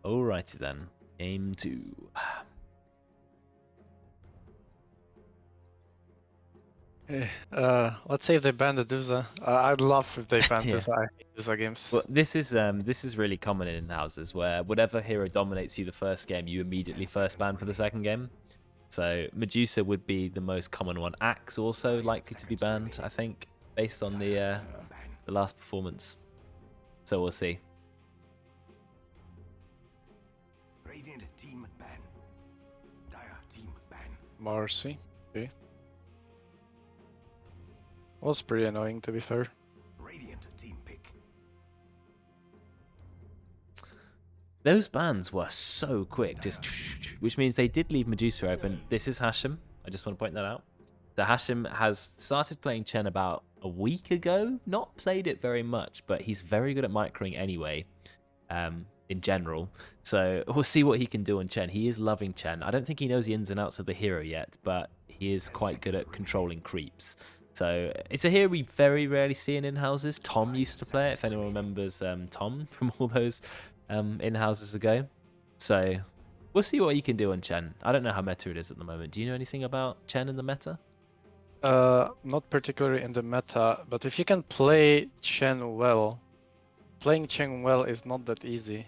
Alrighty then. Game 2. Let's say if they ban the Duza. I'd love if they banned Yeah. this. I hate Duza games. Well, this is really common in houses where whatever hero dominates you the first game, you immediately first ban for the second game. So Medusa would be the most common one. Axe also likely to be banned, I think, based on the last performance. So we'll see. Radiant team ban. Dire team ban. Marcy. Okay. Was pretty annoying to be fair. Radiant team pick. Those bans were so quick, just which means they did leave Medusa open. This is Hashem. I just want to point that out. So Hashem has started playing Chen about a week ago. Not played it very much, but he's very good at microing anyway, in general. So we'll see what he can do on Chen. He is loving Chen. I don't think he knows the ins and outs of the hero yet, but he is quite good at controlling creeps. So it's a hero we very rarely see in in-houses. Tom used to play it, if anyone remembers Tom from all those in-houses ago. So we'll see what he can do on Chen. I don't know how meta it is at the moment. Do you know anything about Chen in the meta? Not particularly in the meta, but if you can play Chen well, playing Chen well is not that easy.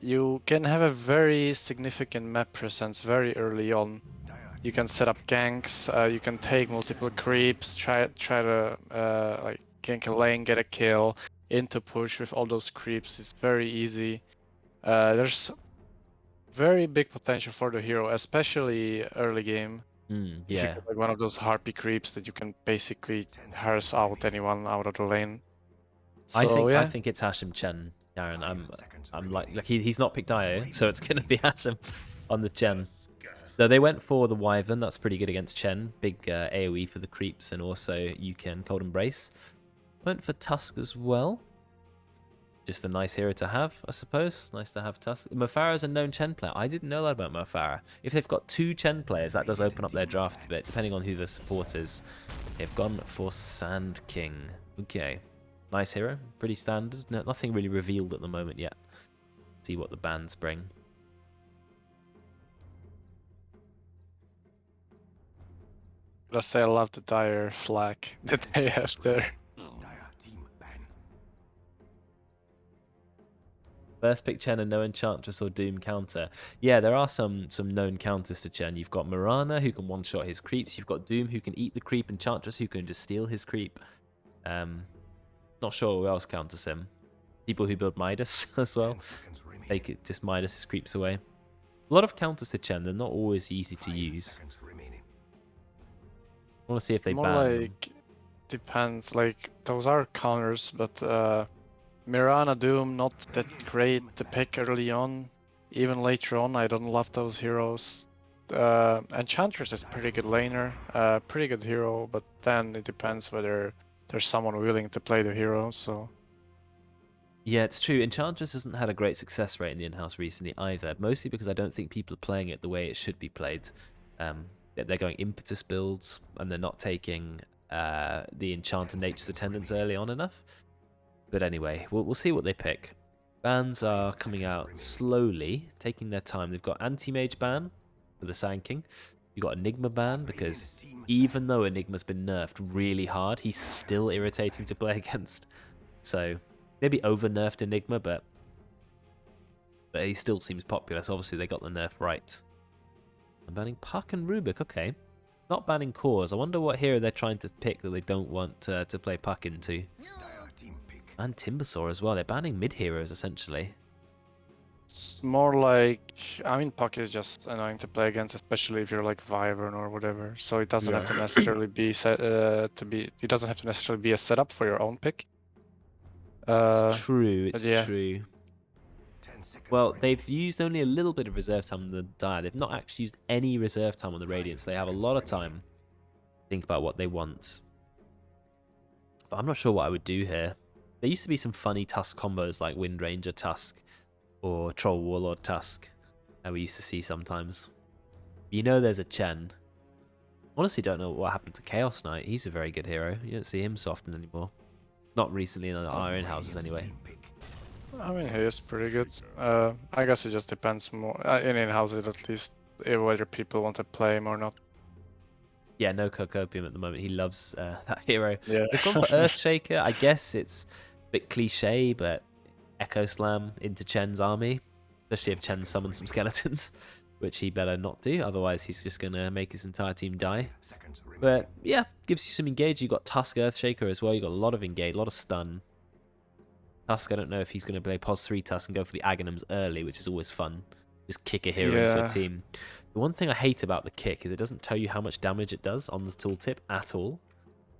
You can have a very significant map presence very early on. You can set up ganks, you can take multiple creeps, try to like gank a lane, get a kill, into push with all those creeps is very easy. There's very big potential for the hero, especially early game. If you Yeah. get like one of those harpy creeps that you can basically harass out anyone out of the lane. So I yeah, think it's Hashem Chen, Darren. I'm like he's not picked IO, so it's gonna be Hashem on the Chen. So they went for the Wyvern. That's pretty good against Chen. Big AoE for the creeps, and also you can Cold Embrace. Went for Tusk as well. Just a nice hero to have, I suppose. Nice to have Tusk. Mofara's a known Chen player. I didn't know that about Mofara. If they've got 2 Chen players, that does open up their draft a bit, depending on who the support is. They've gone for Sand King. Okay. Nice hero. Pretty standard. No, nothing really revealed at the moment yet. See what the bans bring. let's say I love the dire flag that they have there. Dire team ban. First pick Chen and no Enchantress or Doom counter. Yeah, there are some known counters to Chen. You've got Mirana, who can one-shot his creeps. You've got Doom, who can eat the creep. Enchantress, who can just steal his creep. Not sure who else counters him. People who build Midas as well. They could just Midas his creeps away. A lot of counters to Chen. They're not always easy to use. I want to see if they More ban them. like depends. Like those are counters, but Mirana Doom not that great to pick early on. Even later on, I don't love those heroes. Enchantress is pretty good laner, pretty good hero, but then it depends whether there's someone willing to play the hero. So Yeah, it's true. Enchantress hasn't had a great success rate in the in-house recently either, mostly because I don't think people are playing it the way it should be played. They're going impetus builds, and they're not taking the Enchanter Nature's Attendants early on enough. But anyway, we'll see what they pick. Bans are coming out slowly, taking their time. They've got Anti-Mage ban for the Sand King. You've got Enigma ban, because even though Enigma's been nerfed really hard, he's still irritating to play against. So maybe over-nerfed Enigma, but he still seems popular, so obviously they got the nerf right. I'm banning Puck and Rubik, okay. Not banning Cores. I wonder what hero they're trying to pick that they don't want to play Puck into. And Timbersaw as well. They're banning mid-heroes, essentially. it's more like, I mean, Puck is just annoying to play against, especially if you're like Wyvern or whatever. So it doesn't have to necessarily be set It doesn't have to necessarily be a setup for your own pick. It's true, it's yeah. true. Well, they've used only a little bit of reserve time on the Dire. They've not actually used any reserve time on the Radiance. They have a lot of time to think about what they want. But I'm not sure what I would do here. There used to be some funny Tusk combos like Wind Ranger Tusk or Troll Warlord Tusk that we used to see sometimes. You know there's a Chen. Honestly don't know what happened to Chaos Knight. He's a very good hero. You don't see him so often anymore. Not recently in our in-houses anyway. I mean, he is pretty good. I guess it just depends more in in-house at least whether people want to play him or not. Yeah, no Cocopium at the moment. He loves that hero. Yeah. They've gone for Earthshaker. I guess it's a bit cliche, but Echo Slam into Chen's army, especially if Chen summons some skeletons, which he better not do. Otherwise, he's just going to make his entire team die. Seconds remaining. But yeah, gives you some engage. You got Tusk Earthshaker as well. You got a lot of engage, a lot of stun. Tusk, I don't know if he's going to play Pos 3 Tusk and go for the Aghanims early, which is always fun. Just kick a hero into a Yeah. team. The one thing I hate about the kick is it doesn't tell you how much damage it does on the tooltip at all.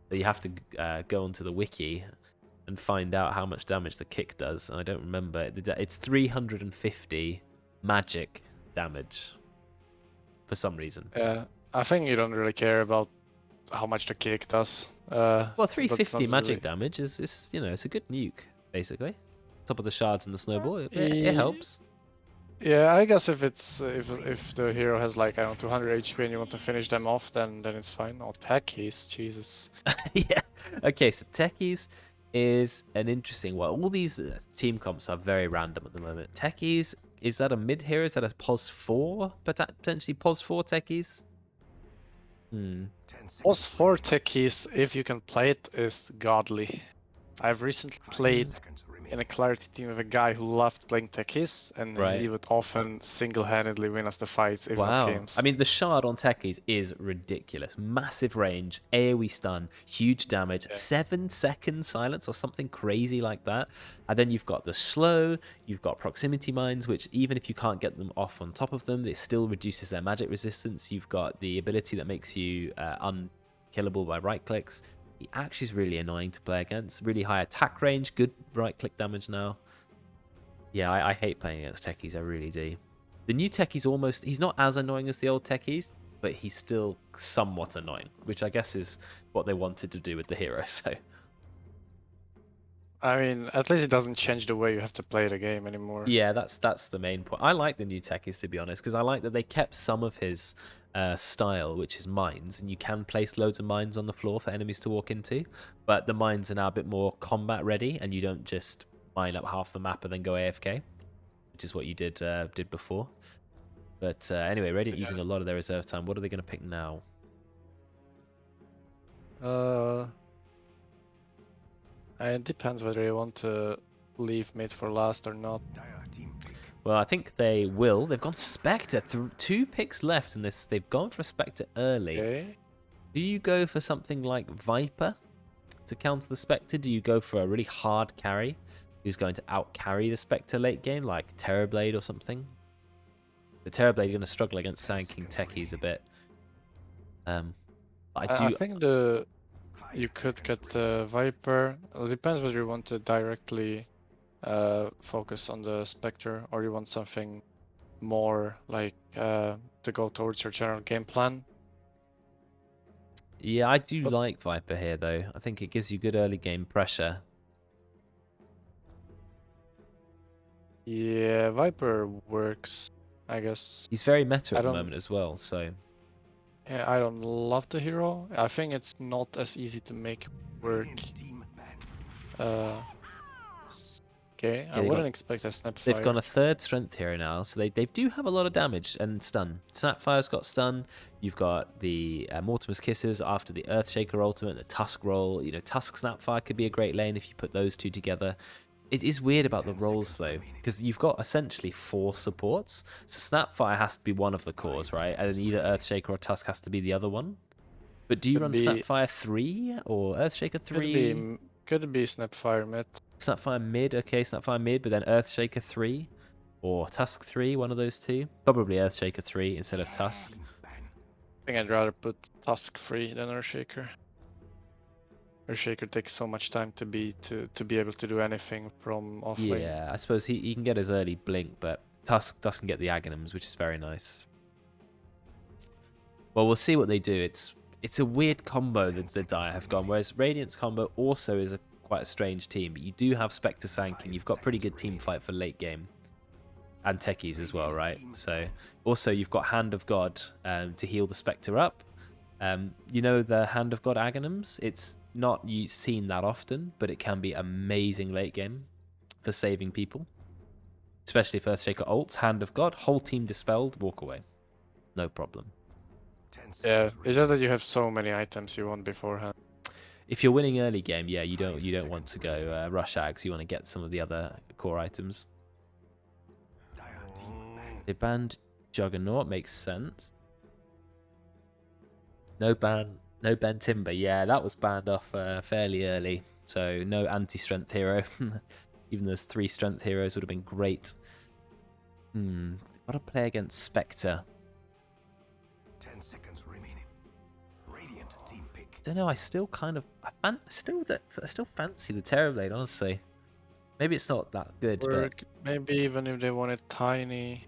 So you have to go onto the wiki and find out how much damage the kick does. And I don't remember. It's 350 magic damage for some reason. Yeah, I think you don't really care about how much the kick does. Well, so that's 350 not magic really- damage is it's a good nuke basically. Top of the shards and the snowball, it Yeah. helps. Yeah, I guess if it's if the hero has like I don't know 200 HP and you want to finish them off, then it's fine. Or techies, Jesus. Yeah. Okay, so Techies is an interesting one. All these team comps are very random at the moment. Techies, is that a mid hero? Is that a POS 4? Potentially POS 4 Techies? 10 seconds. Pos 4 techies, if you can play it, is godly. I've recently 5 played seconds remaining. in a clarity team with a guy who loved playing techies, and Right. he would often single-handedly win us the fights, if not Wow. games. I mean, the shard on Techies is ridiculous. Massive range, AoE stun, huge damage, Yeah. 7-second silence or something crazy like that. And then you've got the slow, you've got proximity mines, which even if you can't get them off on top of them, it still reduces their magic resistance. You've got the ability that makes you unkillable by right clicks. He actually is really annoying to play against. Really high attack range, good right click damage now. Yeah, I hate playing against Techies, I really do. The new Techie's he's not as annoying as the old Techies, but he's still somewhat annoying, which I guess is what they wanted to do with the hero, so. I mean, at least it doesn't change the way you have to play the game anymore. Yeah, that's the main point. I like the new Techies, to be honest, because I like that they kept some of his style, which is mines, and you can place loads of mines on the floor for enemies to walk into, but the mines are now a bit more combat ready, and you don't just mine up half the map and then go AFK, which is what you did before. But anyway, Radiant using a lot of their reserve time. What are they going to pick now? It depends whether you want to leave mid for last or not. Dire team pick. Well, I think they will. They've gone Spectre. 2 picks left in this. They've gone for a Spectre early. Okay. Do you go for something like Viper to counter the Spectre? Do you go for a really hard carry who's going to out-carry the Spectre late game, like Terrorblade or something? The Terrorblade are going to struggle against Sand King Techies a bit. I think you could get Viper. It depends whether you want to directly focus on the Spectre or you want something more like to go towards your general game plan. Yeah, I do But- like Viper here, though. I think it gives you good early game pressure. Yeah, Viper works, I guess. He's very meta I at the don't- moment as well, so... Yeah, I don't love the hero. I think it's not as easy to make work. Radiant team ban. Okay, I they wouldn't got- expect a Snapfire. They've gone a 3rd strength hero now, so they do have a lot of damage and stun. Snapfire's got stun. You've got the Mortimer's Kisses after the Earthshaker ultimate, the Tusk roll. You know, Tusk Snapfire could be a great lane if you put those two together. It is weird about the 10 roles seconds though, remaining. because you've got essentially 4 supports. So Snapfire has to be one of the cores, right? And then either Earthshaker or Tusk has to be the other one. But do you Could run be- Snapfire 3 or Earthshaker 3? Could be Snapfire mid. Snapfire mid, okay, Snapfire mid, but then Earthshaker 3 or Tusk 3, one of those two. Probably Earthshaker 3 instead of Tusk. Team ban. I think I'd rather put Tusk free than Earthshaker. Earthshaker takes so much time to be able to do anything from off lane. Yeah, I suppose he can get his early blink, but Tusk doesn't get the Aghanims, which is very nice. Well, we'll see what they do. It's a weird combo that the Dire have gone, whereas Radiant's combo also is quite a strange team, but you do have Spectre Sank and you've got pretty good team fight for late game. And Techies as well, right? So also you've got Hand of God to heal the Spectre up. You know the Hand of God Aghanims? It's not seen that often, but it can be amazing late game. for saving people. Especially if Earthshaker ults, Hand of God, whole team dispelled, walk away. No problem. 10 Yeah, seconds it's just that you have so many items you want beforehand. If you're winning early game, yeah, you don't want to go rush ags. You want to get some of the other core items. Dire team ban. They banned Juggernaut, makes sense. No ban Timber. Yeah, that was banned off fairly early. So no anti-strength hero. Even those 3 strength heroes would have been great. Got to play against Spectre. 10 seconds remaining. Radiant team pick. Don't know. I still kind of I still fancy the Terrorblade. Honestly, maybe it's not that good, but Work, maybe even if they want it tiny.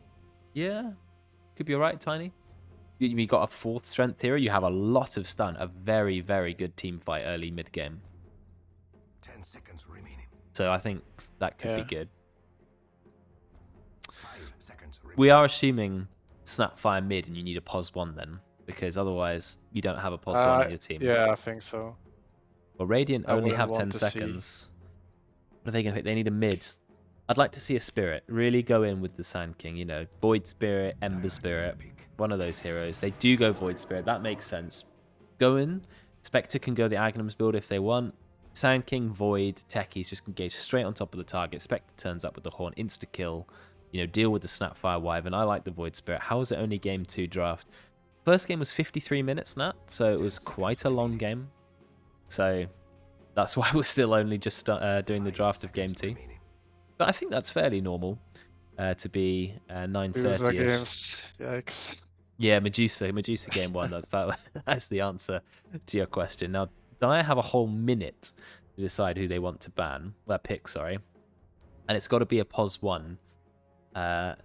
yeah, could be alright. Tiny. You got a 4th strength hero. You have a lot of stun. A very, very good team fight early mid game. 10 seconds remaining. So I think that could be Yeah. good. 5 seconds remaining. We are assuming Snapfire mid, and you need a pos 1 then, because otherwise you don't have a pos 1 on your team. Yeah, I think so. Well, Radiant I only wouldn't have want 10 to see- seconds. What are they going to pick? They need a mid. I'd like to see a Spirit. Really go in with the Sand King, you know. Void Spirit, Ember Spirit. One of those heroes. They do go Void Spirit. That makes sense. Go in. Spectre can go the Aghanims build if they want. Sand King, Void, Techies just engage straight on top of the target. Spectre turns up with the Horn. Insta-kill. You know, deal with the Snapfire Wyvern. I like the Void Spirit. How was it only game 2 draft? First game was 53 minutes, Nat. So it was quite a long game. So that's why we're still only just doing the draft of game 2. But I think that's fairly normal to be Medusa 9:30ish. games. Yikes. Yeah, Medusa game 1. That's the answer to your question. Now, Dire have a whole minute to decide who they want to ban. Well, pick, sorry. And it's got to be a pos 1. I'm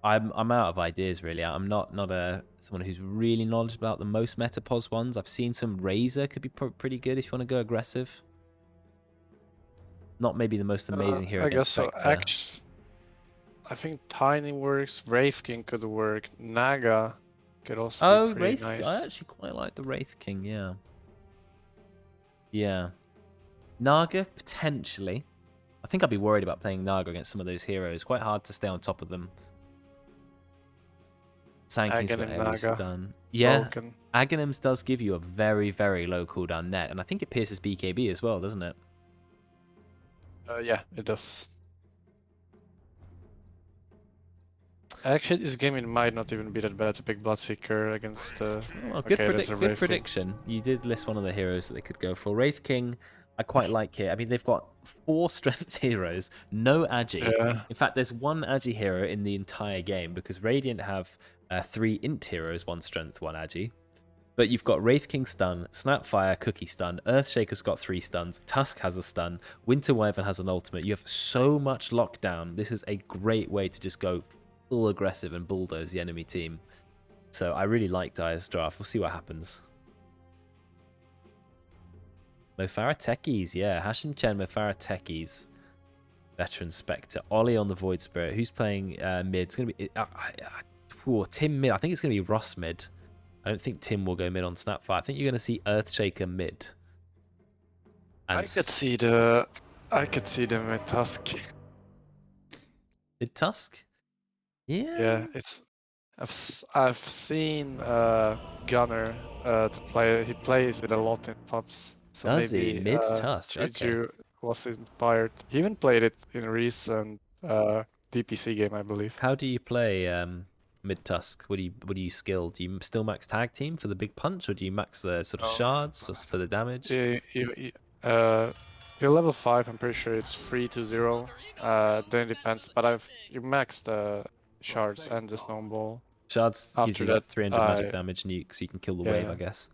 out of ideas really. I'm not someone who's really knowledgeable about the most meta pos 1s. I've seen some Razor could be pretty good if you want to go aggressive. Not maybe the most amazing hero I guess against so. Spectre. I think Tiny works. Wraith King could work. Naga could also Oh, be pretty Wraith. nice. I actually quite like the Wraith King, yeah. Yeah. Naga, potentially. I think I'd be worried about playing Naga against some of those heroes. Quite hard to stay on top of them. Sand King's got Aghanim every Naga. stun. Yeah, Broken. Aghanims does give you a very, very low cooldown net, and I think it pierces BKB as well, doesn't it? Yeah, it does. Actually, this game it might not even be that bad to pick Bloodseeker against. Well, Okay, there's a good Wraith King. prediction. You did list one of the heroes that they could go for. Wraith King, I quite like it. I mean, they've got 4 strength heroes, no Agi. Yeah. In fact, there's 1 Agi hero in the entire game because Radiant have 3 int heroes, 1 strength, 1 Agi. But you've got Wraith King stun, Snapfire, Cookie stun, Earthshaker's got 3 stuns, Tusk has a stun, Winter Wyvern has an ultimate. You have so much lockdown. This is a great way to just go full aggressive and bulldoze the enemy team. So I really like Dire's draft. We'll see what happens. Mofara Techies, yeah. Hashim Chen, Mofara Techies. Veteran Spectre. Ollie on the Void Spirit. Who's playing mid? It's going to be... Tim mid. I think it's going to be Ross mid. I don't think Tim will go mid on Snapfire. I think you're going to see Earthshaker mid. And I could see the mid Tusk. Mid Tusk? Yeah. Yeah, it's. I've seen Gunner to play. He plays it a lot in pubs. So Does he? maybe Mid Tusk, okay. Juju was inspired. He even played it in a recent DPC game, I believe. How do you play mid Tusk? What do you skill? Do you still max tag team for the big punch, or do you max the sort of shards for the damage? You're level 5. I'm pretty sure it's 3-0. Then it depends, but you max the shards and the snowball. Shards gives After you that that, 300 magic damage nuke, so you can kill the wave, Yeah. I guess.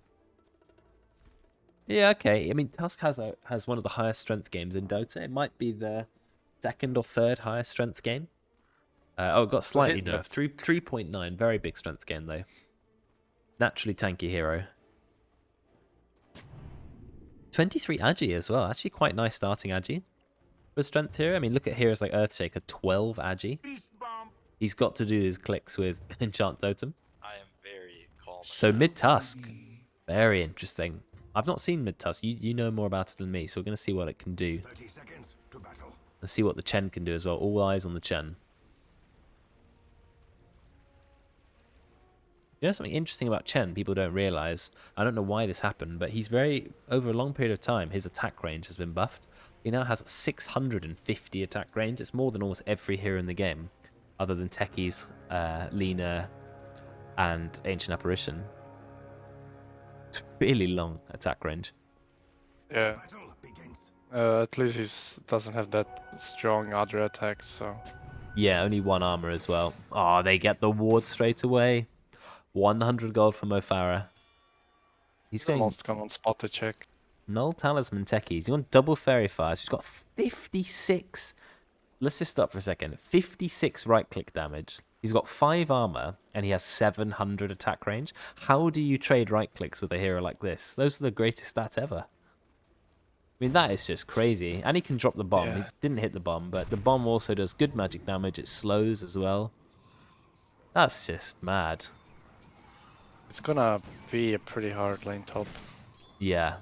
Yeah, okay. I mean, Tusk has one of the highest strength games in Dota. It might be the 2nd or 3rd highest strength game. It got slightly nerfed. 3.9, very big strength game though. Naturally tanky hero. 23 Agi as well. Actually quite nice starting Agi for strength hero. I mean, look at heroes like Earthshaker, 12 Agi. He's got to do his clicks with Enchant Totem. I am very calm. So mid Tusk, very interesting. I've not seen mid Tusk. You know more about it than me, so we're going to see what it can do. 30 seconds to battle. Let's see what the Chen can do as well. All eyes on the Chen. You know something interesting about Chen people don't realize? I don't know why this happened, but he's over a long period of time, his attack range has been buffed. He now has 650 attack range. It's more than almost every hero in the game, other than Techies, Lina, and Ancient Apparition. It's really long attack range. Yeah. Battle begins. At least he doesn't have that strong other attacks, so... Yeah, only 1 armor as well. Oh, they get the ward straight away. 100 gold from Mo Farah. He's the going most common spot to check. Null Talisman Techies. You want double Fairy Fire. So he's got 56. Let's just stop for a second. 56 right-click damage. He's got 5 armor, and he has 700 attack range. How do you trade right-clicks with a hero like this? Those are the greatest stats ever. I mean, that is just crazy. And he can drop the bomb. Yeah. He didn't hit the bomb, but the bomb also does good magic damage. It slows as well. That's just mad. It's gonna be a pretty hard lane top. Yeah.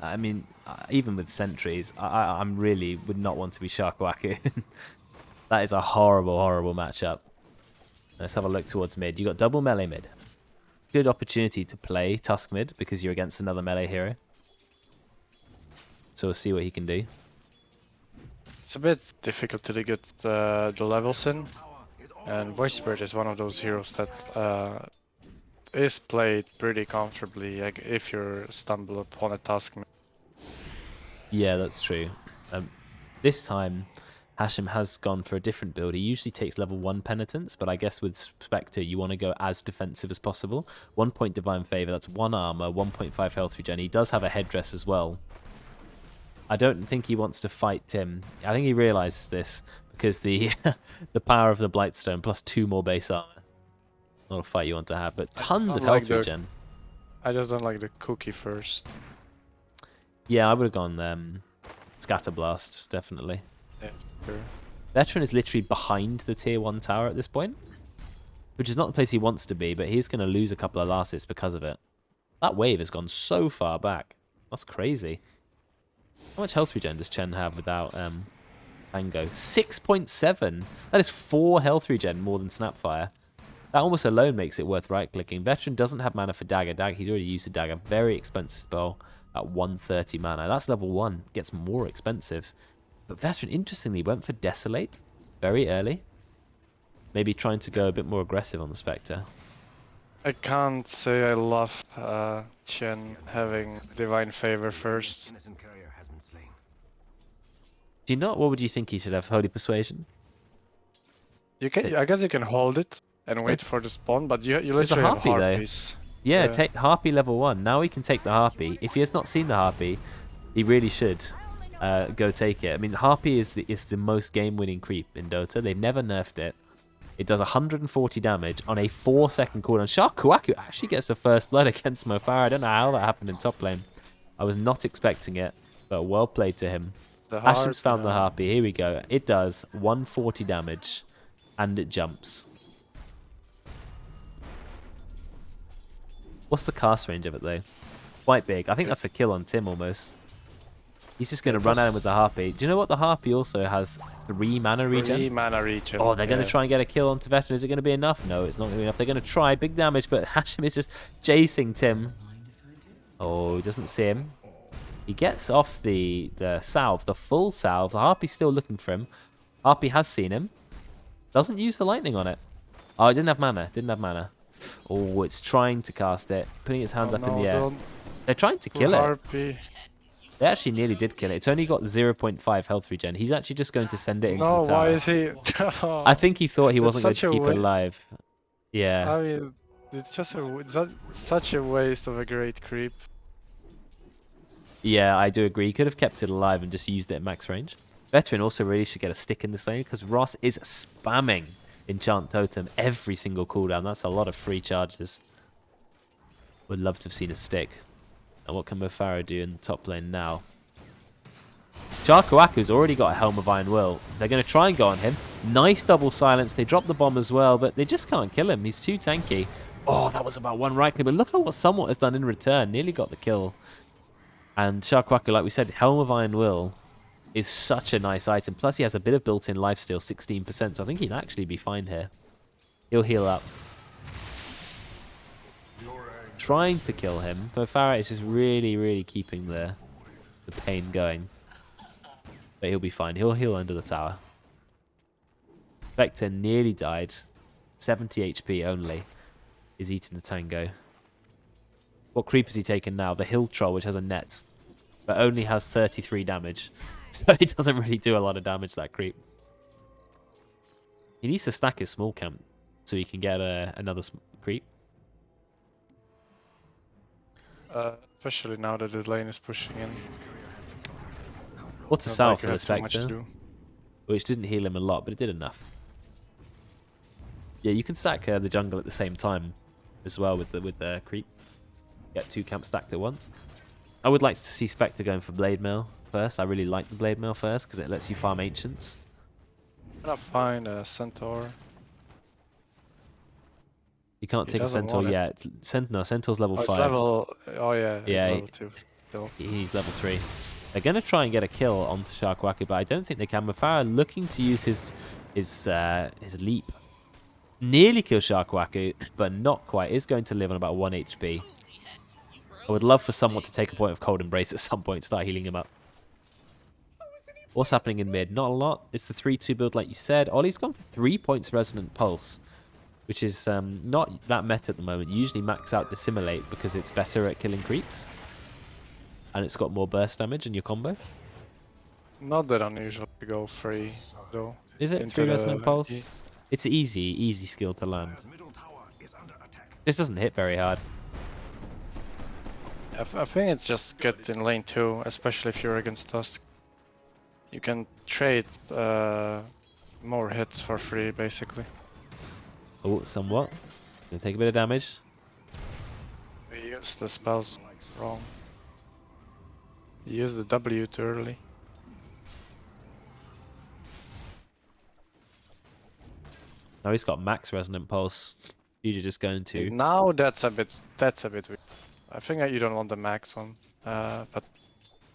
I mean, even with sentries, I'm really would not want to be Sharkwaku. That is a horrible, horrible matchup. Let's have a look towards mid. You got double melee mid. Good opportunity to play Tusk mid because you're against another melee hero. So we'll see what he can do. It's a bit difficult to get the levels in, and Voice Spirit is one of those heroes that is played pretty comfortably like, if you stumble upon a Tusk. Yeah, that's true. This time, Hashem has gone for a different build. He usually takes level 1 Penitence, but I guess with Spectre, you want to go as defensive as possible. 1 point Divine Favor, that's 1 armor, 1.5 health regen. He does have a headdress as well. I don't think he wants to fight Tim. I think he realizes this because the the power of the Blightstone plus 2 more base armor. Not a fight you want to have, but tons of health regen. I just don't like the cookie first. Yeah, I would have gone Scatterblast, definitely. Yeah, sure. Veteran is literally behind the tier 1 tower at this point, which is not the place he wants to be, but he's going to lose a couple of last hits because of it. That wave has gone so far back. That's crazy. How much health regen does Chen have without Tango? 6.7. That is 4 health regen more than Snapfire. That almost alone makes it worth right-clicking. Veteran doesn't have mana for Dagger. He's already used a Dagger. Very expensive spell at 130 mana. That's level 1. Gets more expensive. But Veteran, interestingly, went for Desolate very early. Maybe trying to go a bit more aggressive on the Spectre. I can't say I love Chen having Divine Favor first. Innocent courier has been slain. Do you not? What would you think he should have? Holy Persuasion? You can, I guess you can hold it and wait for the spawn, but you There's a literally have Harpy, though. Harpies. Yeah, Yeah. take Harpy level 1. Now he can take the Harpy. If he has not seen the Harpy, he really should go take it. I mean, Harpy is the most game-winning creep in Dota. They've never nerfed it. It does 140 damage on a 4-second cooldown. Sharkwaku actually gets the first blood against Mo Farah. I don't know how that happened in top lane. I was not expecting it, but well played to him. Hashem's found the Harpy. Here we go. It does 140 damage, and it jumps. What's the cast range of it, though? Quite big. I think that's a kill on Tim, almost. He's just going to run at him with the Harpy. Do you know what? The Harpy also has 3 mana regen? 3 mana regen. Oh, they're going yeah. to try and get a kill onto Veteran. Is it going to be enough? No, it's not going to be enough. They're going to try. Big damage, but Hashem is just chasing Tim. Oh, he doesn't see him. He gets off the salve, the full salve. The Harpy's still looking for him. Harpy has seen him. Doesn't use the lightning on it. Oh, it didn't have mana. Didn't have mana. Oh, it's trying to cast it. Putting its hands up in the air. Don't They're trying to kill it. Harpy. They actually nearly did kill it. It's only got 0.5 health regen. He's actually just going to send it into No, the tower. why is he? I think he thought he That's wasn't going such to a keep it alive. Yeah. I mean, it's just such a waste of a great creep. Yeah, I do agree. He could have kept it alive and just used it at max range. Veteran also really should get a stick in this lane because Ross is spamming Enchant Totem every single cooldown. That's a lot of free charges. Would love to have seen a stick. And what can Mo Farah do in the top lane now? Sharkwaku's already got a Helm of Iron Will. They're going to try and go on him. Nice double silence. They drop the bomb as well, but they just can't kill him. He's too tanky. Oh, that was about 1 right click. But look at what Somewhat has done in return. Nearly got the kill. And Sharkwaku, like we said, Helm of Iron Will is such a nice item. Plus, he has a bit of built-in lifesteal, 16%, so I think he'd actually be fine here. He'll heal up. Trying to kill him, but Farah is just really, really keeping the pain going. But he'll be fine. He'll heal under the tower. Spectre nearly died. 70 HP only. Is eating the tango. What creep has he taken now? The hill troll, which has a net, but only has 33 damage. So he doesn't really do a lot of damage, that creep. He needs to stack his small camp so he can get another creep. Especially now that the lane is pushing in. What's a Not sour like for you the have too much to Spectre? do. Which didn't heal him a lot, but it did enough. Yeah, you can stack the jungle at the same time as well with the creep. Get 2 camps stacked at once. I would like to see Spectre going for Blade Mail first. I really like the Blade Mail first because it lets you farm Ancients. I'm gonna find a Centaur. You can't He take a doesn't Centaur want it. yet. Centaur's level Oh, 5. it's level. Oh yeah, Yeah, it's level 2. Still. He's level 3. They're going to try and get a kill onto Sharkwaku, but I don't think they can. Mafara looking to use his leap. Nearly kill Sharkwaku, but not quite. Is going to live on about 1 HP. I would love for someone to take a point of Cold Embrace at some point, start healing him up. What's happening in mid? Not a lot. It's the 3-2 build like you said. Ollie's gone for 3 points of Resonant Pulse, which is not that meta at the moment. You usually max out Dissimulate because it's better at killing creeps. And it's got more burst damage in your combo. Not that unusual to go free though. Is it into 3 the Resonant Pulse? E. It's easy skill to land. This doesn't hit very hard. I think it's just good in lane 2, especially if you're against us. You can trade more hits for free, basically. Oh, somewhat. Gonna take a bit of damage. We use the spells wrong. You use the W too early. Now he's got max Resonant Pulse. You're just going to... Now that's a bit weird. I think that you don't want the max one, but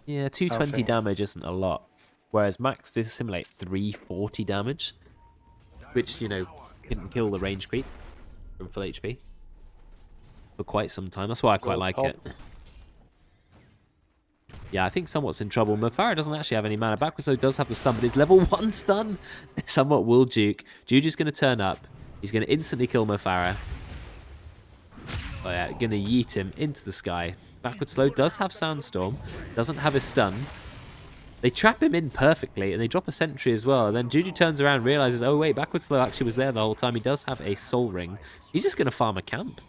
Yeah, 220 think- damage isn't a lot. Whereas max Dissimulate 340 damage. Which, you know, can kill the range creep from full HP. For quite some time. That's why I quite Well, like oh. it. Yeah, I think Somewhat's in trouble. Mofara doesn't actually have any mana. Backwards though does have the stun, but it's level 1 stun. Somewhat will juke. Juju's going to turn up. He's going to instantly kill Mofara. Oh yeah, going to yeet him into the sky. Backward Slow does have Sandstorm. Doesn't have his stun. They trap him in perfectly, and they drop a sentry as well. And then Juju turns around and realizes, oh wait, Backward Slow actually was there the whole time. He does have a Soul Ring. He's just going to farm a camp.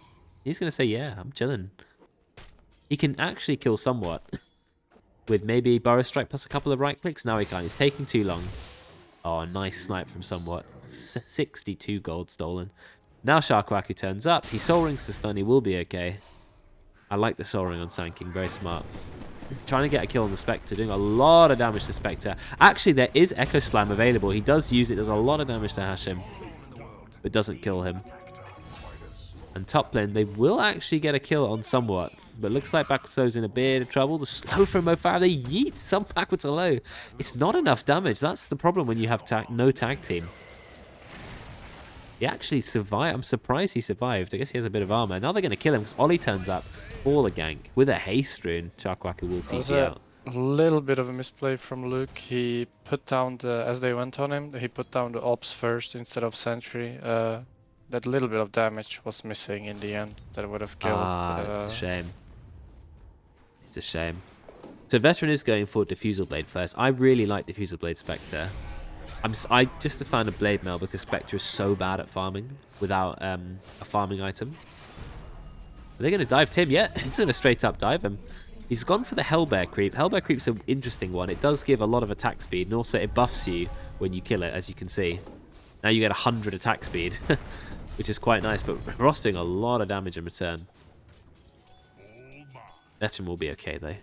He's going to say, yeah, I'm chilling. He can actually kill Somewhat. With maybe Burrow Strike plus a couple of right clicks. Now he can't. It's taking too long. Oh, nice snipe from Somewhat. 62 gold stolen. Now Sharkwaku turns up. He Soul Rings the stun. He will be okay. I like the Soul Ring on Sand King. Very smart. Trying to get a kill on the Spectre. Doing a lot of damage to Spectre. Actually, there is Echo Slam available. He does use it. Does a lot of damage to Hashim. But doesn't kill him. And top lane, they will actually get a kill on Somewhat. But looks like Backwards Low's in a bit of trouble. The slow from Mofara, they yeet some Backwards Low. It's not enough damage. That's the problem when you have no tag team. He actually survived. I'm surprised he survived. I guess he has a bit of armor. Now they're going to kill him because Ollie turns up for the gank with a haste rune. Sharkwaku will That was TP out. a little bit of a misplay from Luke. He put down the, as they went on him, he put down the ops first instead of sentry. That little bit of damage was missing in the end. That would have killed. It's a shame. It's a shame. So Veteran is going for Diffusal Blade first. I really like Diffusal Blade Spectre. I just a fan of Blade Mail because Spectre is so bad at farming without a farming item. Are they going to dive Tim? Yeah, he's going to straight up dive him. He's gone for the Hellbear Creep. Hellbear Creep's an interesting one. It does give a lot of attack speed, and also it buffs you when you kill it, as you can see. Now you get 100 attack speed, which is quite nice, but Ross doing a lot of damage in return. Veteran will be okay, though.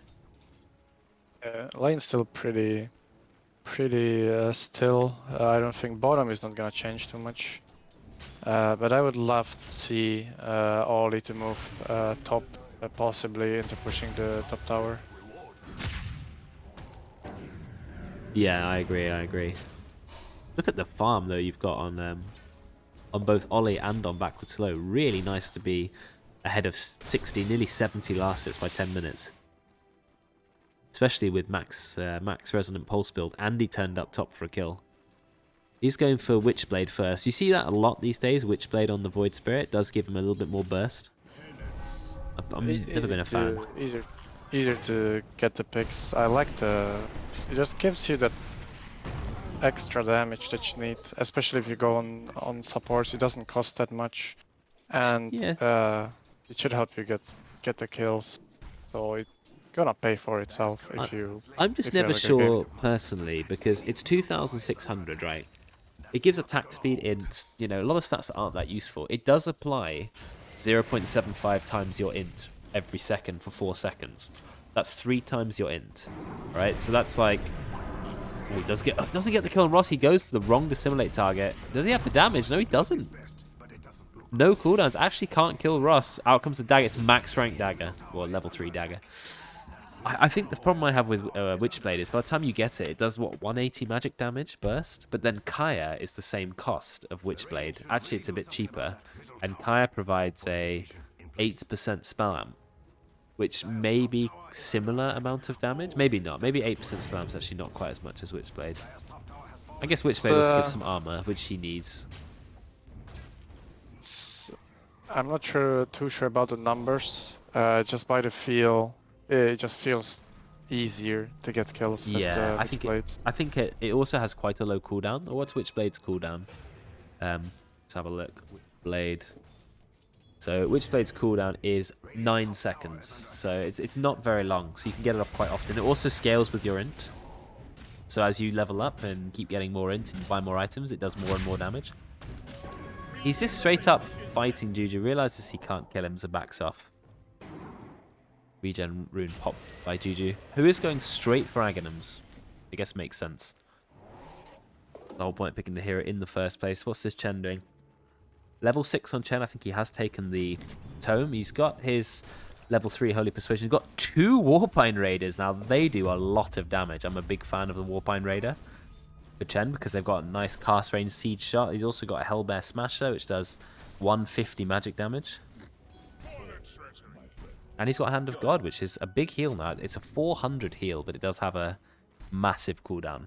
Lane's still pretty still. I don't think bottom is not gonna change too much. But I would love to see Ollie to move top, possibly into pushing the top tower. Yeah, I agree. Look at the farm though you've got on both Ollie and on backward slow. Really nice to be ahead of 60, nearly 70 last hits by 10 minutes. Especially with Max Resonant Pulse build. Andy turned up top for a kill. He's going for Witchblade first. You see that a lot these days, Witchblade on the Void Spirit. Does give him a little bit more burst. I've never been a fan. Easier to get the picks. I like the... It just gives you that extra damage that you need, especially if you go on supports. It doesn't cost that much, and Yeah. it should help you get the kills. So it's gonna pay for itself if you. I'm just if you have never a good sure game. personally because it's 2,600, right? It gives attack speed int. You know, a lot of stats that aren't that useful. It does apply 0.75 times your int every second for 4 seconds. That's 3 times your int, right? So that's like. Oh, he doesn't get the kill on Ross. He goes to the wrong dissimilate target. Does he have the damage? No, he doesn't. No cooldowns. Actually can't kill Ross. Out comes the dagger. It's max rank dagger. Or level 3 dagger. I think the problem I have with Witchblade is by the time you get it, it does, what, 180 magic damage burst? But then Kaya is the same cost of Witchblade. Actually, it's a bit cheaper. And Kaya provides a 8% spell amp, which may be similar amount of damage. Maybe not. Maybe 8% spell amp is actually not quite as much as Witchblade. I guess Witchblade also gives some armor, which he needs. I'm not too sure about the numbers. Just by the feel, it just feels easier to get kills with Yeah, I Witchblade. think it also has quite a low cooldown. Or what's Witchblade's cooldown? Let's have a look. Witchblade. So Witchblade's cooldown is 9 seconds. So it's not very long. So you can get it off quite often. It also scales with your int. So as you level up and keep getting more int and buy more items, it does more and more damage. He's just straight up fighting Juju. Realizes he can't kill him, so backs off. Regen rune popped by Juju, who is going straight for Aghanim's. I guess makes sense. The whole point of picking the hero in the first place. What's this Chen doing? Level 6 on Chen. I think he has taken the tome. He's got his level 3 Holy Persuasion. He's got 2 Warpine Raiders. Now, they do a lot of damage. I'm a big fan of the Warpine Raider for Chen because they've got a nice cast range siege shot. He's also got a Hellbear Smasher, which does 150 magic damage. And he's got Hand of God, which is a big heal now. It's a 400 heal, but it does have a massive cooldown.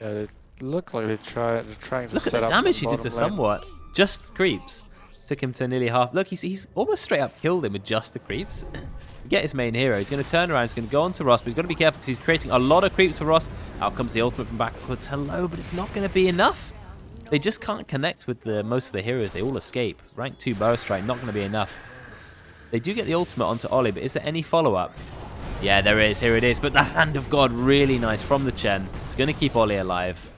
Yeah, it looked like they're trying to Look at set the up damage he did bottom to lane. Somewhat. Just creeps. Took him to nearly half. Look, he's almost straight up killed him with just the creeps. Get his main hero. He's going to turn around. He's going to go on to Ross, but he's got to be careful because he's creating a lot of creeps for Ross. Out comes the ultimate from backwards. Hello, but it's not going to be enough. They just can't connect with most of the heroes. They all escape. Rank 2 Bow Strike, not going to be enough. They do get the ultimate onto Ollie, but is there any follow-up? Yeah, there is. Here it is. But the Hand of God, really nice from the Chen. It's going to keep Ollie alive.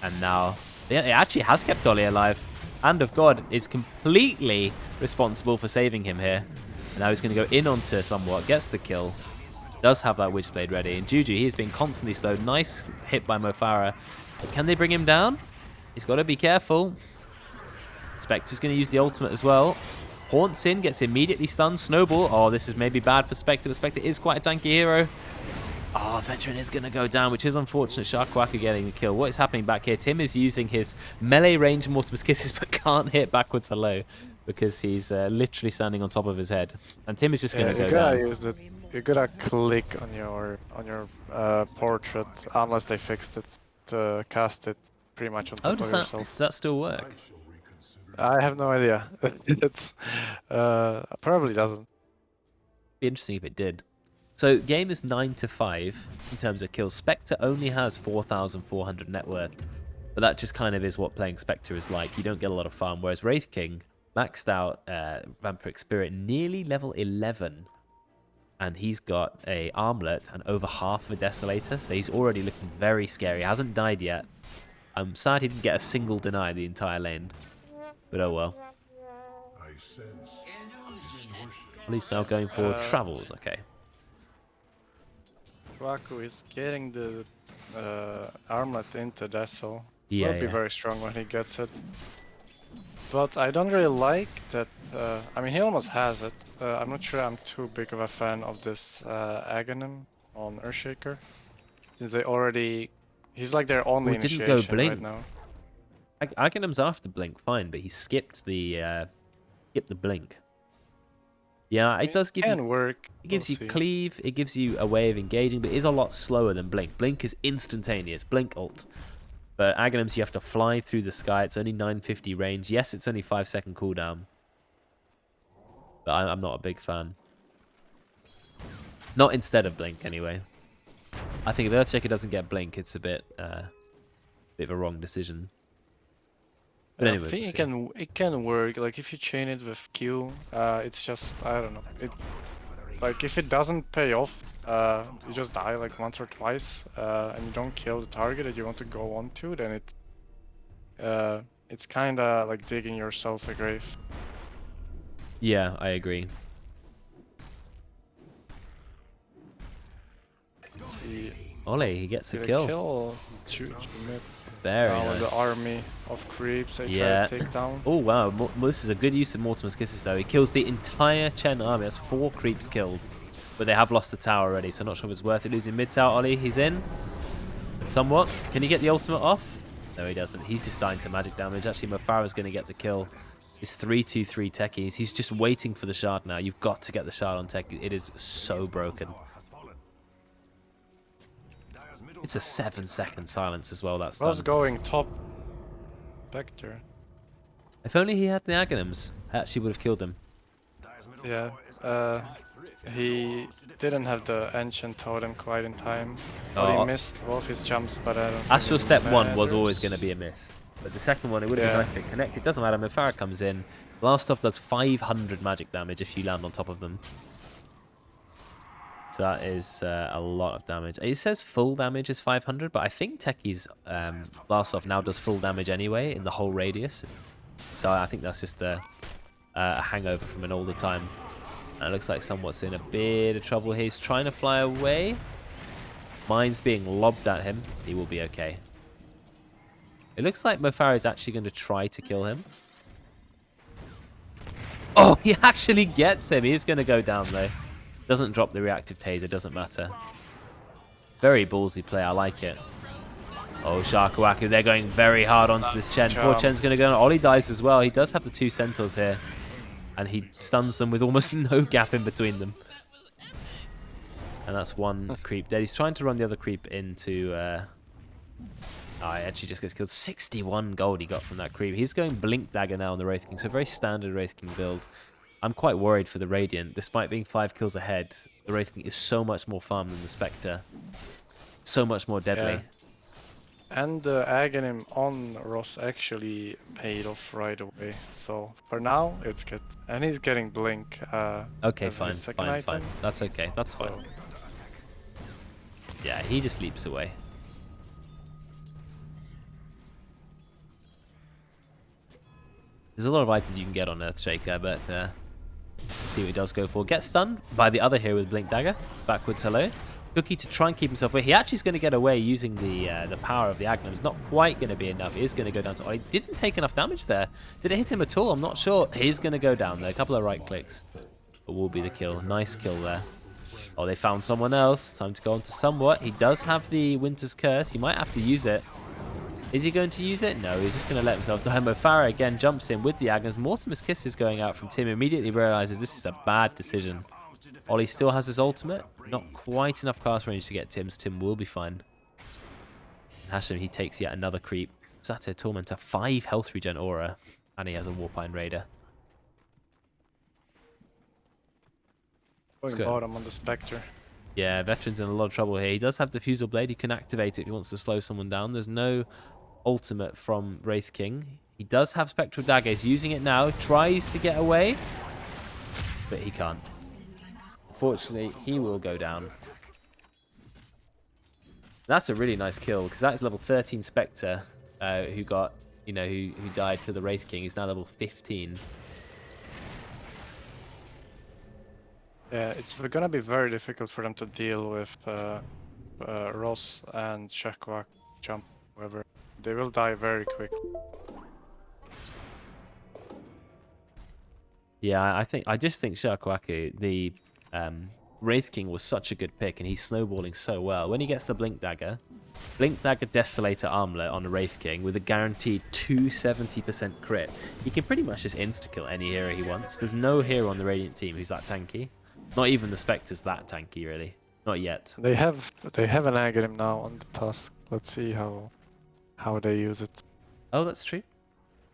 And now, it actually has kept Ollie alive. Hand of God is completely responsible for saving him here. And now he's going to go in onto Somewhat, gets the kill. Does have that Witchblade ready. And Juju, he's been constantly slowed. Nice hit by Mofara. But can they bring him down? He's got to be careful. Spectre's going to use the ultimate as well. Haunts in, gets immediately stunned. Snowball. Oh, this is maybe bad for Spectre, but Spectre is quite a tanky hero. Oh, Veteran is going to go down, which is unfortunate. Sharkwaka getting the kill. What is happening back here? Tim is using his melee range Mortimer's Kisses, but can't hit backwards hello because he's literally standing on top of his head. And Tim is just going to go down. You gotta click on your portrait unless they fixed it to cast it pretty much on top of yourself. Does that still work? I have no idea. It's probably doesn't. Be interesting if it did. So game is 9-5 in terms of kills. Spectre only has 4,400 net worth, but that just kind of is what playing Spectre is like. You don't get a lot of farm, whereas Wraith King maxed out Vampiric Spirit nearly level 11, and he's got a armlet and over half of a Desolator, so he's already looking very scary. He hasn't died yet. I'm sad he didn't get a single deny the entire lane, but oh well. At least now going for travels, okay. Waku is getting the armlet into Dazzle. Yeah, Will be very strong when he gets it. But I don't really like that I mean, he almost has it. I'm not sure I'm too big of a fan of this Aghanim on Earthshaker, since they already... He's like their only Well, it didn't go initiation right blink. now. Aghanim's after blink, fine, but he skipped the blink. Yeah, it does give you... Can work. It gives We'll you see. cleave, it gives you a way of engaging, but it is a lot slower than blink. Blink is instantaneous, blink ult. But Aghanim's you have to fly through the sky, it's only 950 range. Yes, it's only 5-second cooldown. But I'm not a big fan. Not instead of blink, anyway. I think if Earthshaker doesn't get blink, it's a bit of a wrong decision. But Yeah, anyway, I think we'll see. it can work. Like if you chain it with Q, it's just I don't know. It like if it doesn't pay off, you just die like once or twice, and you don't kill the target that you want to go on to, then it's kind of like digging yourself a grave. Yeah, I agree. The, Ole, he gets a the kill. mid. Very Now nice. with the army of creeps they Yeah. try to take down. Oh wow, this is a good use of Mortimer's Kisses though. He kills the entire Chen army. That's 4 creeps killed. But they have lost the tower already, so I'm not sure if it's worth it losing mid tower. Ollie, he's in. Somewhat. Can he get the ultimate off? No, he doesn't. He's just dying to magic damage. Actually, Mofara's going to get the kill. It's 3-2-3 techies. He's just waiting for the shard now. You've got to get the shard on techie. It is so broken. It's a 7-second silence as well. That's Was done. going top Spectre. If only he had the Aghanims, I actually would have killed him. Yeah. He didn't have the ancient totem quite in time. But Oh. he missed both his jumps, but I don't think Astral it Step 1 was always matters. going to be a miss. But the second one, it would have been Yeah. nice if it connected. Doesn't matter. Mofara comes in. Blast off does 500 magic damage if you land on top of them. So that is a lot of damage. It says full damage is 500, but I think Techie's Blast off now does full damage anyway in the whole radius. So I think that's just a hangover from an older time. And it looks like Somewhat's in a bit of trouble here. He's trying to fly away. Mine's being lobbed at him. He will be okay. It looks like Mofara is actually going to try to kill him. Oh, he actually gets him. He's going to go down, though. Doesn't drop the reactive taser. Doesn't matter. Very ballsy play. I like it. Oh, Sharkawaku. They're going very hard onto this Chen. Poor Chen's going to go. Ollie dies as well. He does have the 2 centaurs here. And he stuns them with almost no gap in between them. And that's 1 creep dead. He's trying to run the other creep into... Oh, he actually just gets killed. 61 gold he got from that creep. He's going Blink Dagger now on the Wraith King. So very standard Wraith King build. I'm quite worried for the Radiant. Despite being 5 kills ahead, the Wraith King is so much more farm than the Spectre. So much more deadly. Yeah. And the Aghanim on Ross actually paid off right away. So for now, it's good. And he's getting Blink. Okay, as fine, his second fine, item. fine. That's okay. That's fine. Yeah, he just leaps away. There's a lot of items you can get on Earthshaker, but let's see what he does go for. Gets stunned by the other hero with Blink Dagger. Backwards, hello. Cookie to try and keep himself away. He actually is going to get away using the power of the Aghanims. Not quite going to be enough. He is going to go down to... Oh, he didn't take enough damage there. Did it hit him at all? I'm not sure. He's going to go down there. A couple of right clicks. But will be the kill. Nice kill there. Oh, they found someone else. Time to go on to Somewhat. He does have the Winter's Curse. He might have to use it. Is he going to use it? No, he's just going to let himself die. Mofara again jumps in with the Agnes. Mortimer's Kiss is going out from Tim. Immediately realizes this is a bad decision. Ollie still has his ultimate. Not quite enough cast range to get Tim's. Tim will be fine. Hashem, he takes yet another creep. Zato Tormentor, 5 health regen aura. And he has a Warpine Raider. Going go. bottom on the Spectre. Yeah, Veteran's in a lot of trouble here. He does have Diffusal Blade. He can activate it if he wants to slow someone down. There's no ultimate from Wraith King. He does have Spectral Dagger. He's using it now. Tries to get away. But he can't. Unfortunately, he will go down. That's a really nice kill, because that's level 13 Spectre, who got, you know, who died to the Wraith King. He's now level 15. Yeah, it's gonna be very difficult for them to deal with Ross and Shakwak jump, however. They will die very quickly. Yeah, I just think Shakuaku, the Wraith King, was such a good pick, and he's snowballing so well. When he gets the Blink Dagger Desolator Armlet on a Wraith King with a guaranteed 270% crit, he can pretty much just insta-kill any hero he wants. There's no hero on the Radiant team who's that tanky. Not even the Spectre's that tanky, really. Not yet. They have an Aghanim now on the Tusk. Let's see how they use it. Oh, that's true.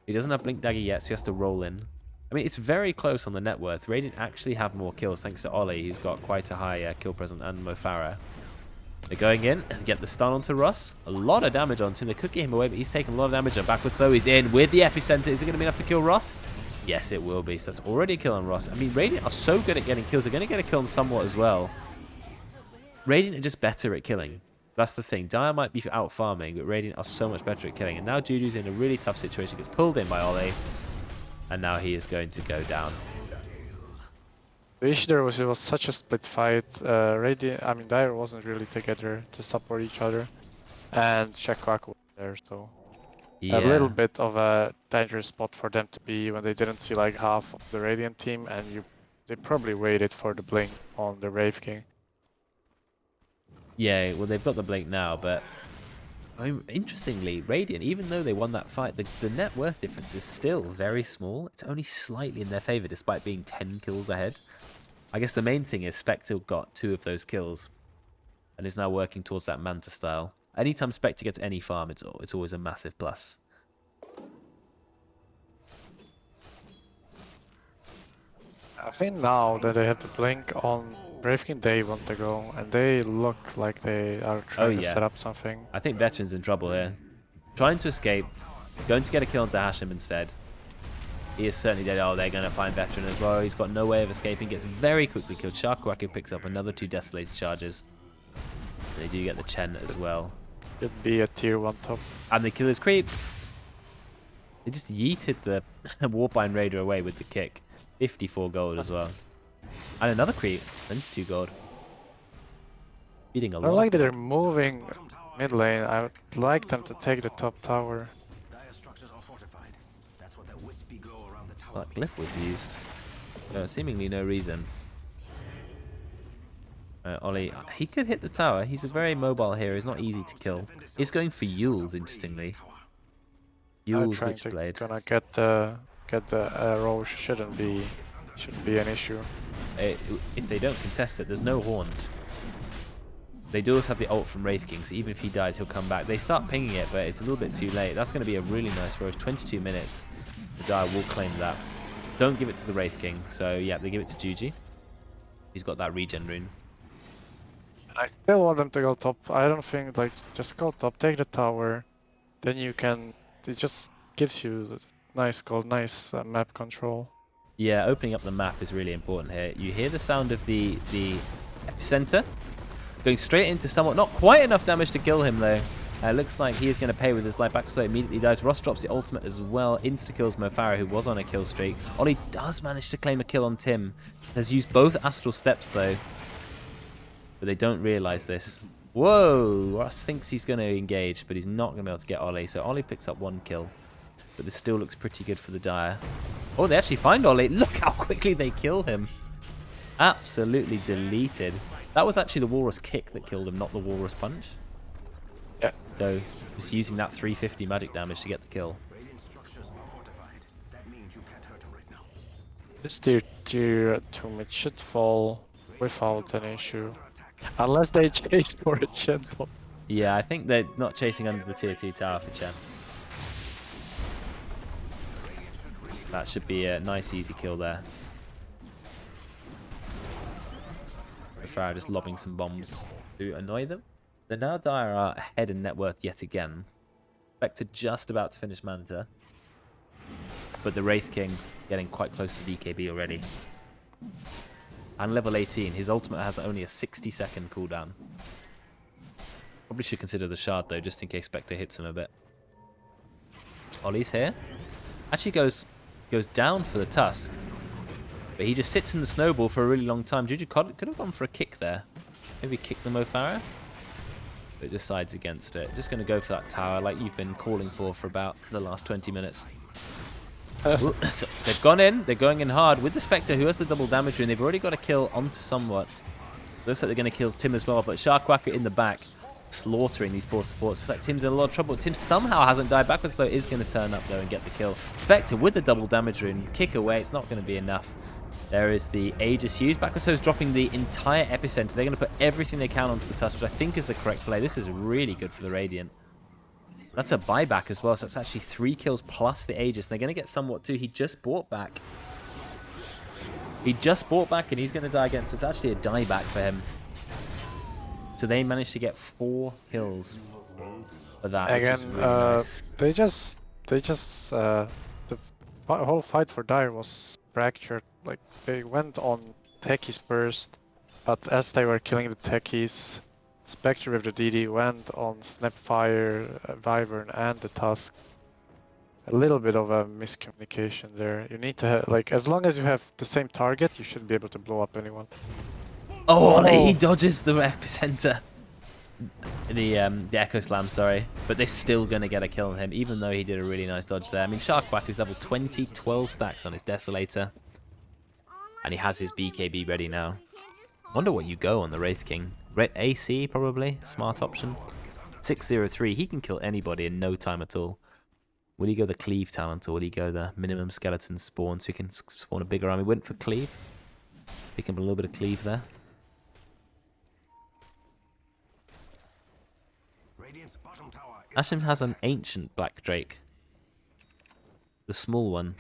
He doesn't have Blink Dagger yet, so he has to roll in. I mean, it's very close on the net worth. Radiant actually have more kills thanks to Ollie, who's got quite a high kill present, and Mo Farah. They're going in and get the stun onto Russ. A lot of damage onto him. They could get him away, but he's taking a lot of damage. And backwards, so he's in with the epicenter. Is it going to be enough to kill Russ? Yes, it will be. So that's already a kill on Russ. I mean, Radiant are so good at getting kills. They're going to get a kill on somewhat as well. Radiant are just better at killing. That's the thing. Dire might be out farming, but Radiant are so much better at killing. And now Juju's in a really tough situation. Gets pulled in by Ollie. And now he is going to go down. The issue there was it was such a split fight. Dire wasn't really together to support each other, and Shakuaku was there, so Yeah. a little bit of a dangerous spot for them to be when they didn't see like half of the Radiant team, and they probably waited for the blink on the Wraith King. Yeah, well, they've got the blink now, but I mean, interestingly, Radiant, even though they won that fight, the net worth difference is still very small. It's only slightly in their favor, despite being 10 kills ahead. I guess the main thing is Spectre got 2 of those kills and is now working towards that Manta style. Anytime Spectre gets any farm, it's always a massive plus. I think now that they have the blink on Wraith King, they want to go, and they look like they are trying to set up something. I think Veteran's in trouble here. Trying to escape, going to get a kill onto Hashem instead. He is certainly dead. Oh, they're going to find Veteran as well. He's got no way of escaping. Gets very quickly killed. Shakuaku picks up another 2 Desolator charges. They do get the Chen as well. Could be a tier 1 top. And they kill his creeps. They just yeeted the Warbind Raider away with the kick. 54 gold as well. And another creep. 22 gold. Beating a I lot. like that they're moving mid lane. I would like them to take the top tower. Dire structures are fortified. That's what that wispy glow around the tower. That glyph was used. Seemingly no reason. Ollie, he could hit the tower. He's a very mobile hero. He's not easy to kill. He's going for Yules, interestingly. Yules Trying to Witchblade. gonna get the arrow shouldn't be an issue. If they don't contest it, there's no Haunt. They do also have the ult from Wraith King, so even if he dies, he'll come back. They start pinging it, but it's a little bit too late. That's going to be a really nice rush. 22 minutes. The Dire will claim that. Don't give it to the Wraith King. So, yeah, they give it to Juji. He's got that regen rune. I still want them to go top. I don't think, like, just go top, take the tower, then you can. It just gives you nice gold, nice map control. Yeah, opening up the map is really important here. You hear the sound of the epicenter going straight into someone. Not quite enough damage to kill him, though. Looks like he is going to pay with his life back, so immediately dies. Ross drops the ultimate as well. Insta-kills Mo Farah, who was on a kill streak. Ollie does manage to claim a kill on Tim. Has used both Astral Steps, though. But they don't realise this. Whoa! Ross thinks he's going to engage, but he's not going to be able to get Ollie. So Ollie picks up 1 kill. But this still looks pretty good for the Dire. Oh, they actually find Ollie. Look how quickly they kill him. Absolutely deleted. That was actually the Walrus kick that killed him, not the Walrus punch. Yeah. So, just using that 350 magic damage to get the kill. Radiant structures are fortified. That means you can't hurt him right now. This tier 2 mid should fall without an issue. Unless they chase for a gentle. Yeah, I think they're not chasing under the tier 2 tower for Chen. That should be a nice easy kill there. Farah just lobbing some bombs to annoy them. The now Dire are ahead in net worth yet again. Spectre just about to finish Manta. But the Wraith King getting quite close to DKB already. And level 18, his ultimate has only a 60-second cooldown. Probably should consider the shard though, just in case Spectre hits him a bit. Ollie's here. Actually goes down for the Tusk. But he just sits in the snowball for a really long time. Juju could have gone for a kick there. Maybe kick the Mo Farah. But decides against it. Just going to go for that tower like you've been calling for about the last 20 minutes. Ooh, so they've gone in. They're going in hard with the Spectre, who has the double damage, and they've already got a kill onto somewhat. Looks like they're going to kill Tim as well, but Sharkwacker in the back, slaughtering these poor supports. It's like Tim's in a lot of trouble. Tim somehow hasn't died. Backwards Slow is going to turn up, though, and get the kill. Spectre with the double damage rune. Kick away. It's not going to be enough. There is the Aegis used. Backwards Slow is dropping the entire Epicenter. They're going to put everything they can onto the Tusk, which I think is the correct play. This is really good for the Radiant. That's a buyback as well, so that's actually 3 kills plus the Aegis. And they're going to get somewhat too. He just bought back. He just bought back, and he's going to die again. So it's actually a dieback for him. So they managed to get 4 kills for that. Again, which is really nice. the whole fight for Dire was fractured. Like, they went on techies first, but as they were killing the techies, Spectre with the DD went on Snapfire, Wyvern, and the Tusk. A little bit of a miscommunication there. You need to have, like, as long as you have the same target, you should be able to blow up anyone. Oh, he dodges the Epicenter. The Echo Slam, sorry. But they're still going to get a kill on him, even though he did a really nice dodge there. I mean, Sharkwack is level 20, 12 stacks on his Desolator. And he has his BKB ready now. Wonder what you go on the Wraith King. AC, probably. Smart option. 603. He can kill anybody in no time at all. Will he go the Cleave talent, or will he go the minimum skeleton spawn so he can spawn a bigger army? Went for Cleave. Picking up a little bit of Cleave there. Radiant's bottom tower is Ashton has an ancient Black Drake. The small one.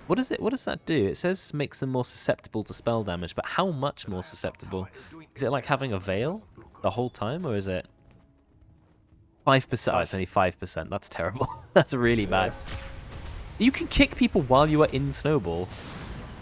What is it? What does that do? It says makes them more susceptible to spell damage, but how much more susceptible? Is it like having a veil the whole time, or is it 5%? Oh, it's only 5%. That's terrible. That's really bad. You can kick people while you are in Snowball.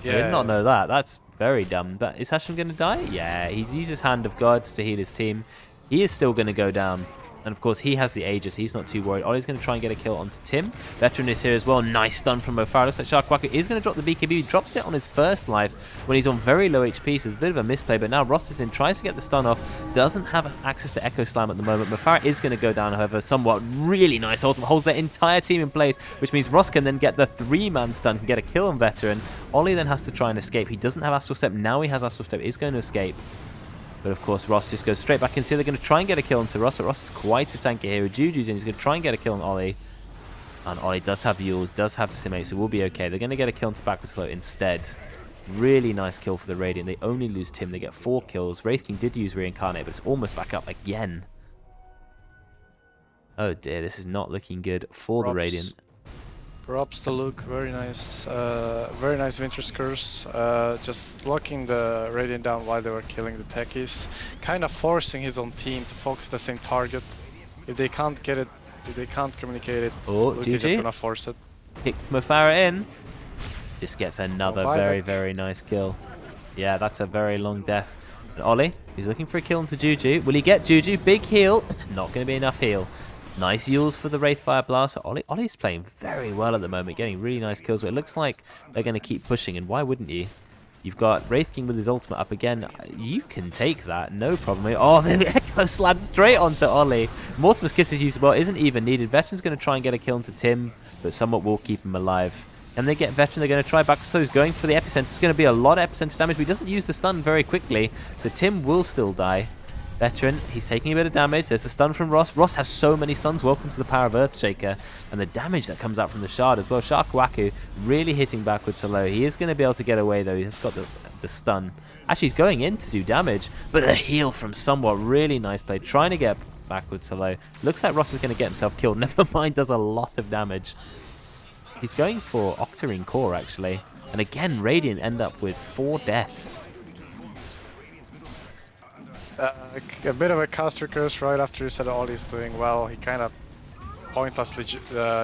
I did not know that. That's very dumb. But is Hashem going to die? Yeah, he's used his Hand of God to heal his team. He is still going to go down. And of course, he has the Aegis. He's not too worried. Ollie's going to try and get a kill onto Tim. Veteran is here as well. Nice stun from Mofara. Looks like Sharkwacker is going to drop the BKB. He drops it on his first life when he's on very low HP. So it's a bit of a misplay. But now Ross is in, tries to get the stun off. Doesn't have access to Echo Slam at the moment. Mofara is going to go down, however. Somewhat really nice ultimate. Holds their entire team in place, which means Ross can then get the 3-man stun, can get a kill on Veteran. Ollie then has to try and escape. He doesn't have Astral Step. Now he has Astral Step. He's going to escape. But of course, Ross just goes straight back in. So they're going to try and get a kill onto Ross, but Ross is quite a tanky here. Juju's in. He's going to try and get a kill on Ollie. And Ollie does have Yules, does have Decimate, so we'll be okay. They're going to get a kill onto Backwards Flow instead. Really nice kill for the Radiant. They only lose Tim. They get 4 kills. Wraith King did use Reincarnate, but it's almost back up again. Oh dear, this is not looking good for the Radiant. Props to Luke, very nice Winter's Curse, just locking the Radiant down while they were killing the techies, kind of forcing his own team to focus the same target. If they can't get it, if they can't communicate it, Luke is just gonna force it. Picked Mofara in, just gets another very nice kill. Yeah, that's a very long death. And Ollie, he's looking for a kill onto Juju. Will he get Juju? Big heal, not going to be enough heal. Nice Yules for the Wraithfire Blast. So Ollie's playing very well at the moment, getting really nice kills. But it looks like they're going to keep pushing, and why wouldn't you? You've got Wraith King with his ultimate up again. You can take that, no problem. Oh, the Echo Slab straight onto Ollie. Mortimer's Kiss is usable, isn't even needed. Veteran's going to try and get a kill into Tim, but somewhat will keep him alive. And they get Veteran, they're going to try back. So he's going for the Epicenter. It's going to be a lot of Epicenter damage, but he doesn't use the stun very quickly. So Tim will still die. Veteran, he's taking a bit of damage. There's a stun from Ross. Ross has so many stuns. Welcome to the power of Earthshaker. And the damage that comes out from the shard as well. Sharkwaku really hitting backwards hello. He is going to be able to get away though. He's got the stun. Actually, he's going in to do damage. But a heal from somewhat really nice play. Trying to get backwards hello. Looks like Ross is going to get himself killed. Never mind, does a lot of damage. He's going for Octarine Core actually. And again, Radiant end up with 4 deaths. A bit of a caster curse right after you said Ollie's doing well. He kind of pointlessly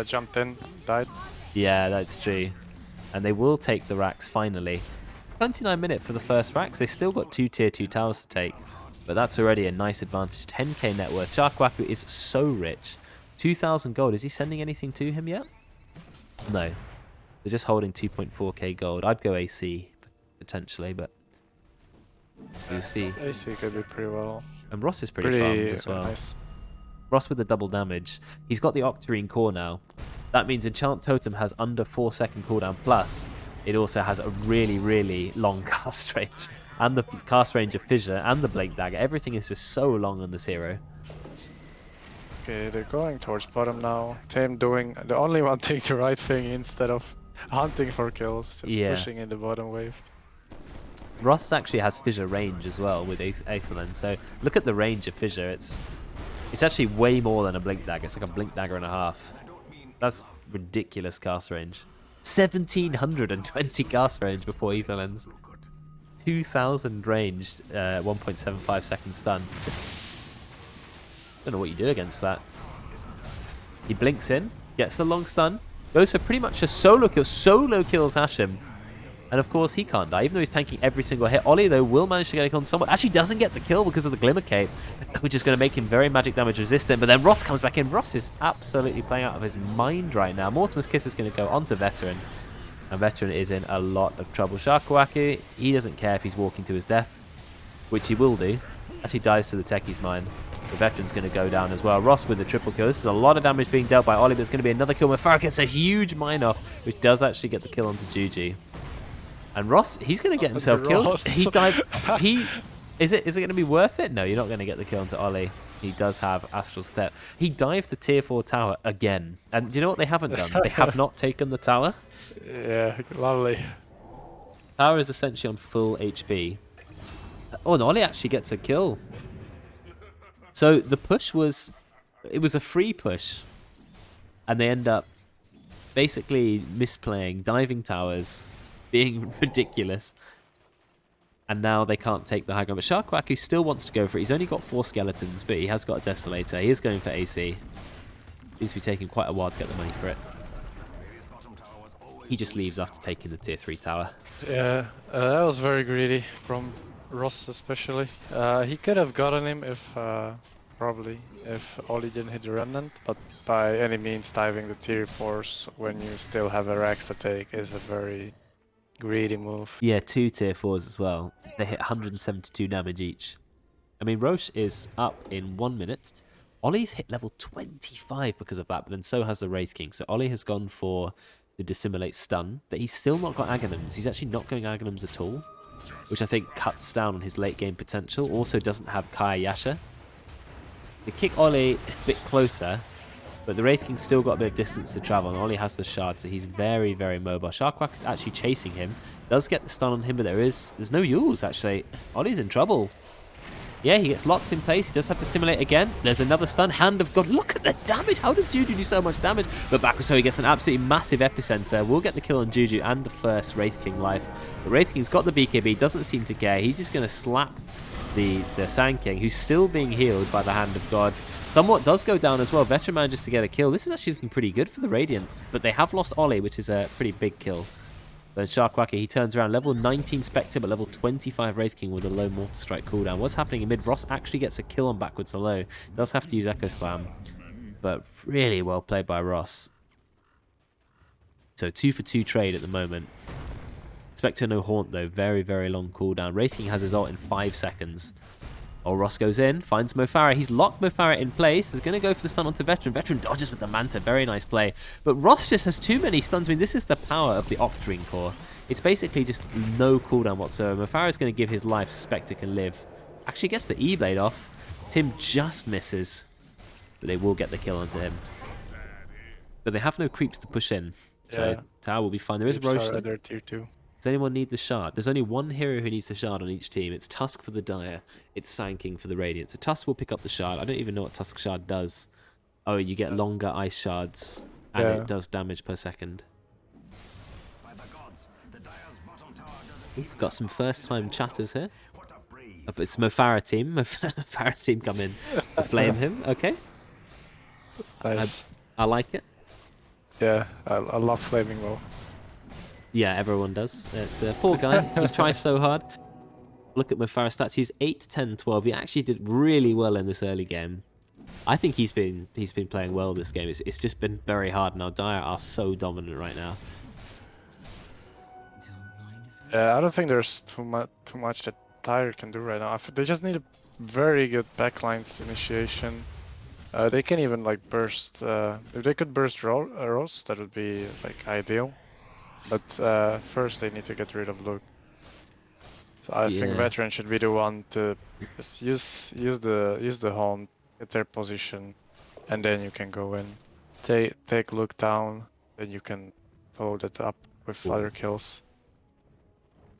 jumped in, died. Yeah, that's true. And they will take the racks finally. 29 minutes for the first racks. They've still got 2 tier 2 towers to take. But that's already a nice advantage. 10k net worth. Sharkwaku is so rich. 2,000 gold. Is he sending anything to him yet? No. They're just holding 2.4k gold. I'd go AC, potentially, but we'll see. AC could be pretty well. And Ross is pretty farmed as well. Nice. Ross with the double damage. He's got the Octarine core now. That means Enchant Totem has under 4-second cooldown, plus it also has a really, really long cast range. And the cast range of Fissure and the Blink Dagger. Everything is just so long on this hero. Okay, they're going towards bottom now. Tim doing the only one doing the right thing instead of hunting for kills, just pushing in the bottom wave. Ross actually has Fissure range as well with Aethelin. So look at the range of Fissure. It's actually way more than a Blink Dagger. It's like a Blink Dagger and a half. That's ridiculous cast range. 1720 cast range before Aethelin's. 2000 ranged, 1.75 second stun. Don't know what you do against that. He blinks in, gets a long stun, goes for pretty much a solo kill. Solo kills Hashim. And of course he can't die, even though he's tanking every single hit. Ollie, though, will manage to get a kill on someone. Actually doesn't get the kill because of the Glimmer Cape, which is going to make him very magic damage resistant. But then Ross comes back in. Ross is absolutely playing out of his mind right now. Mortimer's Kiss is going to go onto Veteran. And Veteran is in a lot of trouble. Sharkwaki, he doesn't care if he's walking to his death, which he will do. Actually dies to the Techie's mine. The Veteran's going to go down as well. Ross with the triple kill. This is a lot of damage being dealt by Ollie, but it's going to be another kill. Mufara gets a huge mine off, which does actually get the kill onto Juji. And Ross, he's going to get himself killed. He died. Is it going to be worth it? No, you're not going to get the kill onto Ollie. He does have Astral Step. He dived the tier 4 tower again. And do you know what they haven't done? They have not taken the tower. Yeah, lovely. Tower is essentially on full HP. Oh, and Ollie actually gets a kill. So the push was... It was a free push. And they end up basically misplaying, diving towers, being ridiculous. And now they can't take the high ground. But Sharkwaku still wants to go for it. He's only got 4 skeletons, but he has got a Desolator. He is going for AC. Needs to be taking quite a while to get the money for it. He just leaves after taking the tier 3 tower. Yeah, that was very greedy from Ross especially. He could have gotten him if, probably, if Ollie didn't hit the remnant, but by any means diving the tier 4s when you still have a Rax to take is a very greedy move. Yeah, 2 tier 4s as well. They hit 172 damage each. I mean, Roche is up in 1 minute. Ollie's hit level 25 because of that, but then so has the Wraith King. So Ollie has gone for the Dissimulate Stun, but he's still not got Aghanims. He's actually not going Aghanims at all, which I think cuts down on his late game potential. Also doesn't have Kaya Yasha. They kick Ollie a bit closer, but the Wraith King's still got a bit of distance to travel, and Ollie has the shard, so he's very, very mobile. Sharkwak is actually chasing him. Does get the stun on him, but there's no Yules, actually. Ollie's in trouble. Yeah, he gets locked in place. He does have to simulate again. There's another stun. Hand of God. Look at the damage. How does Juju do so much damage? But Bakuso, he gets an absolutely massive epicenter. We'll get the kill on Juju and the first Wraith King life. The Wraith King's got the BKB. Doesn't seem to care. He's just going to slap the Sand King, who's still being healed by the Hand of God. Somewhat does go down as well. Veteran manages to get a kill. This is actually looking pretty good for the Radiant. But they have lost Ollie, which is a pretty big kill. Then Sharkwaki, he turns around. Level 19 Spectre, but level 25 Wraith King with a low Mortal Strike cooldown. What's happening in mid? Ross actually gets a kill on backwards hello. Does have to use Echo Slam. But really well played by Ross. So 2 for 2 trade at the moment. Spectre no Haunt though. Very, very long cooldown. Wraith King has his ult in 5 seconds. Oh, Ross goes in, finds Mofara. He's locked Mofara in place. He's going to go for the stun onto Veteran. Veteran dodges with the Manta. Very nice play. But Ross just has too many stuns. I mean, this is the power of the Octarine core. It's basically just no cooldown whatsoever. Mofara is going to give his life so Spectre can live. Actually gets the E-Blade off. Tim just misses. But they will get the kill onto him. But they have no creeps to push in. So Yeah. Tower will be fine. There is Roche. They're tier 2. Does anyone need the shard? There's only one hero who needs the shard on each team. It's Tusk for the Dire. It's Sand King for the Radiant. So Tusk will pick up the shard. I don't even know what Tusk shard does. Oh, you get longer ice shards, and it does damage per second. By the gods, the Dire's bottom tower doesn't We've got some first-time chatters here. what a brave. It's Mofara team. Mofara team come in to flame him. Okay, Nice. I like it. Yeah, I love Flaming Bow. Yeah, everyone does. It's a poor guy. He tries so hard. Look at Mofara's stats. He's 8, 10, 12. He actually did really well in this early game. I think he's been playing well this game. It's just been very hard now. Dire are so dominant right now. Yeah, I don't think there's too much that Tyre can do right now. They just need a very good backlines initiation. They can even like burst. If they could burst Rose, that would be like ideal. But first they need to get rid of Luke. So I think Yeah. veteran should be the one to just use the home, get their position, and then you can go in. Take Luke down, then you can follow that up with other kills.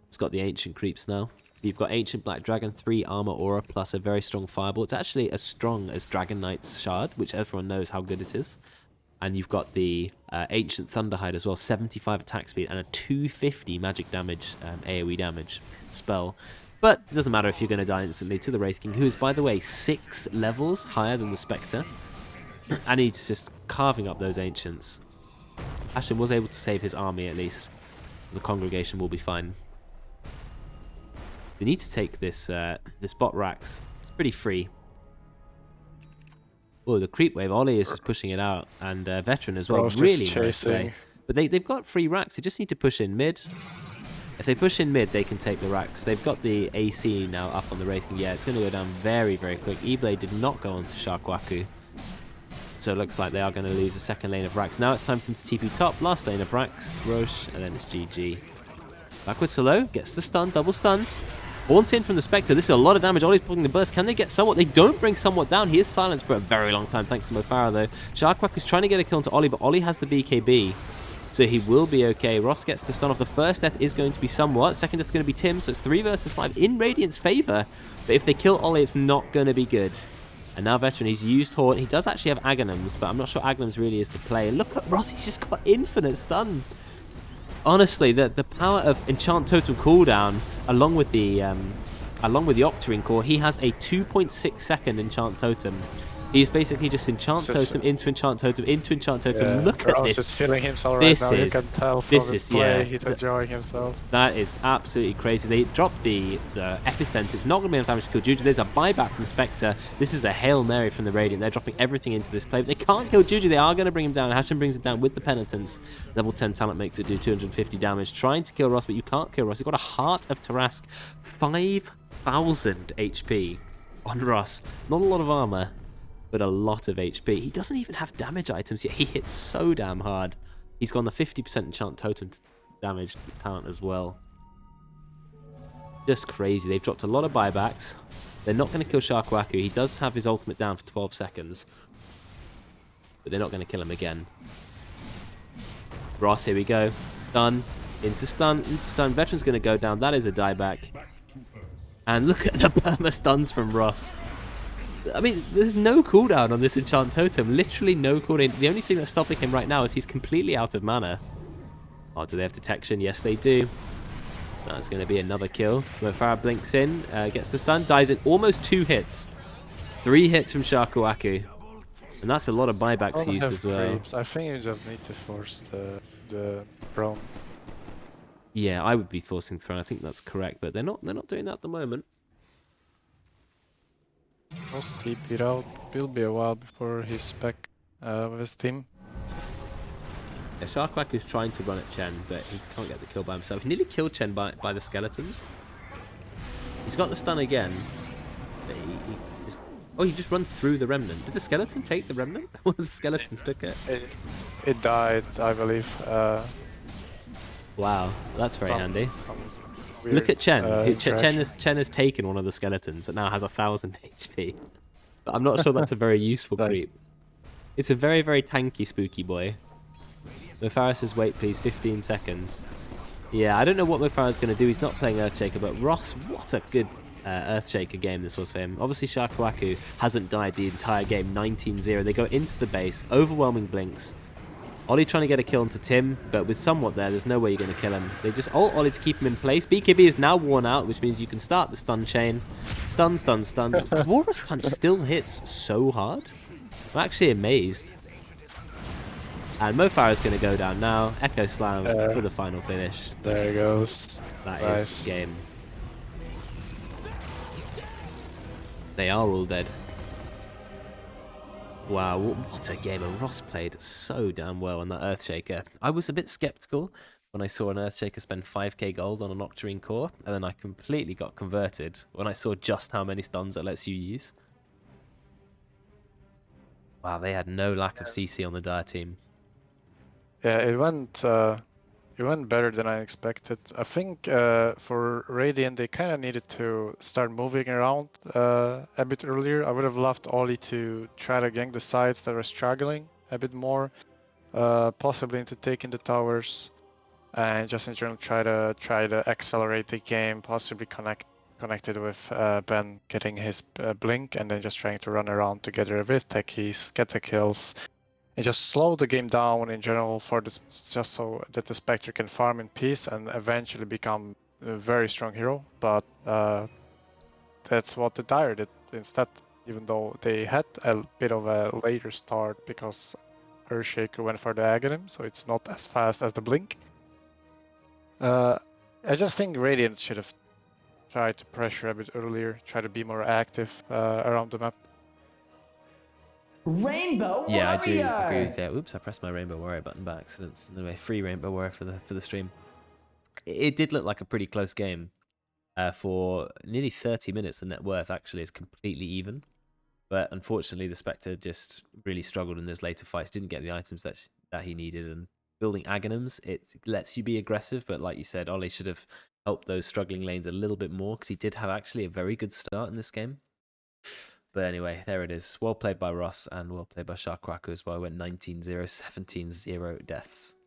It's got the ancient creeps now. You've got Ancient Black Dragon, 3 armor aura, plus a very strong fireball. It's actually as strong as Dragon Knight's shard, which everyone knows how good it is. And you've got the Ancient Thunderhide as well, 75 attack speed and a 250 magic damage, AoE damage spell. But it doesn't matter if you're going to die instantly to the Wraith King, who is, by the way, 6 levels higher than the Spectre. And he's just carving up those Ancients. Ashen was able to save his army, at least. The congregation will be fine. We need to take this this bot Rax. It's pretty free. Oh, the creep wave. Ollie is just pushing it out. And Veteran as well. Rose is Really nice chasing. play. But they've got free Racks. They just need to push in mid. If they push in mid, they can take the Racks. They've got the AC now up on the Wraith King. Yeah, it's going to go down very, very quick. E-Blade did not go onto Sharkwaku. So it looks like they are going to lose the second lane of Racks. Now it's time for them to TP top. Last lane of Racks. Roche. And then it's GG. Backwards to low. Gets the stun. Double stun. Haunting from the Spectre. This is a lot of damage. Ollie's blocking the burst. Can they get somewhat? They don't bring somewhat down. He is silenced for a very long time, thanks to Mofara, though. Sharkwak is trying to get a kill onto Ollie, but Ollie has the BKB. So he will be okay. Ross gets the stun off. The first death is going to be somewhat. Second death is going to be Tim, so it's 3 versus 5 in Radiant's favor. But if they kill Ollie, it's not going to be good. And now Veteran, he's used Haunt. He does actually have Aghanims, but I'm not sure Aghanims really is the play. And look at Ross, he's just got infinite stun. Honestly, the power of Enchant Totem cooldown, along with the Octarine core, he has a 2.6 second Enchant Totem. He's basically just Enchant Totem into Enchant Totem into Enchant Totem. Yeah, Look at Rose this. is feeling himself This right now. is- You can tell from this his is- play. yeah. He's enjoying himself. That is absolutely crazy. They dropped the Epicenter. It's not going to be enough damage to kill Juju. There's a buyback from Spectre. This is a Hail Mary from the Radiant. They're dropping everything into this play. But they can't kill Juju. They are going to bring him down. Hashem brings him down with the Penitence. Level 10 talent makes it do 250 damage. Trying to kill Ross, but you can't kill Ross. He's got a Heart of Tarask. 5,000 HP on Ross. Not a lot of armor, but a lot of HP. He doesn't even have damage items yet. He hits so damn hard. He's gone the 50% Enchant Totem damage talent as well. Just crazy. They've dropped a lot of buybacks. They're not going to kill Sharkwaku. He does have his ultimate down for 12 seconds. But they're not going to kill him again. Ross, here we go. Stun. Into stun. Into stun. Veteran's going to go down. That is a dieback. And look at the perma stuns from Ross. I mean, there's no cooldown on this Enchant Totem. Literally no cooldown. The only thing that's stopping him right now is he's completely out of mana. Oh, do they have detection? Yes, they do. That's going to be another kill. Mofara blinks in, gets the stun, dies in almost 2 hits. 3 hits from Sharkwaku. And that's a lot of buybacks Don't used have as well. creeps. I think you just need to force the prone. Yeah, I would be forcing Throne. I think that's correct, but they're not doing that at the moment. Most TP'd out. Will be a while before he's back with his team. Yeah, Sharkwaku is trying to run at Chen, but he can't get the kill by himself. He nearly killed Chen by the skeletons. He's got the stun again. But he just runs through the remnant. Did the skeleton take the remnant? One of the skeletons took it. It died, I believe. Wow, that's very handy. Weird, Look at Chen. interaction. Chen has taken one of the skeletons that now has 1,000 HP. But I'm not sure that's a very useful Nice. creep. It's a very, very tanky, spooky boy. Mofara says, wait please, 15 seconds. Yeah, I don't know what Mofara's going to do. He's not playing Earthshaker, but Ross, what a good Earthshaker game this was for him. Obviously, Sharkwaku hasn't died the entire game, 19-0. They go into the base, overwhelming blinks. Ollie trying to get a kill onto Tim, but with somewhat there's no way you're going to kill him. They just ult Ollie to keep him in place. BKB is now worn out, which means you can start the stun chain. Stun, stun, stun. Walrus Punch still hits so hard. I'm actually amazed. And Mofara is going to go down now. Echo Slam for the final finish. There he goes. That Nice. is game. They are all dead. Wow, what a game. And Ross played so damn well on that Earthshaker. I was a bit skeptical when I saw an Earthshaker spend 5k gold on an Octarine core, and then I completely got converted when I saw just how many stuns it lets you use. Wow, they had no lack of CC on the Dire team. Yeah, it went better than I expected. I think for Radiant they kind of needed to start moving around a bit earlier. I would have loved Ollie to try to gank the sides that were struggling a bit more, possibly into taking the towers, and just in general try to accelerate the game, possibly connected with Ben getting his blink, and then just trying to run around together with techies, get the kills, and just slow the game down in general for this, just so that the Spectre can farm in peace and eventually become a very strong hero. But that's what the Dire did instead, even though they had a bit of a later start because Earthshaker went for the Aghanim, so it's not as fast as the Blink. I just think Radiant should have tried to pressure a bit earlier, try to be more active around the map. Rainbow Yeah, I do agree Warrior! with that. Oops, I pressed my Rainbow Warrior button by accident. Anyway, free Rainbow Warrior for the stream. It did look like a pretty close game. For nearly 30 minutes, the net worth actually is completely even. But unfortunately, the Spectre just really struggled in those later fights. Didn't get the items that he needed. And building Aghanims, it lets you be aggressive. But like you said, Ollie should have helped those struggling lanes a little bit more because he did have actually a very good start in this game. But anyway, there it is. Well played by Ross and well played by Sharkwaku as well. Went 19-0, 17-0 deaths.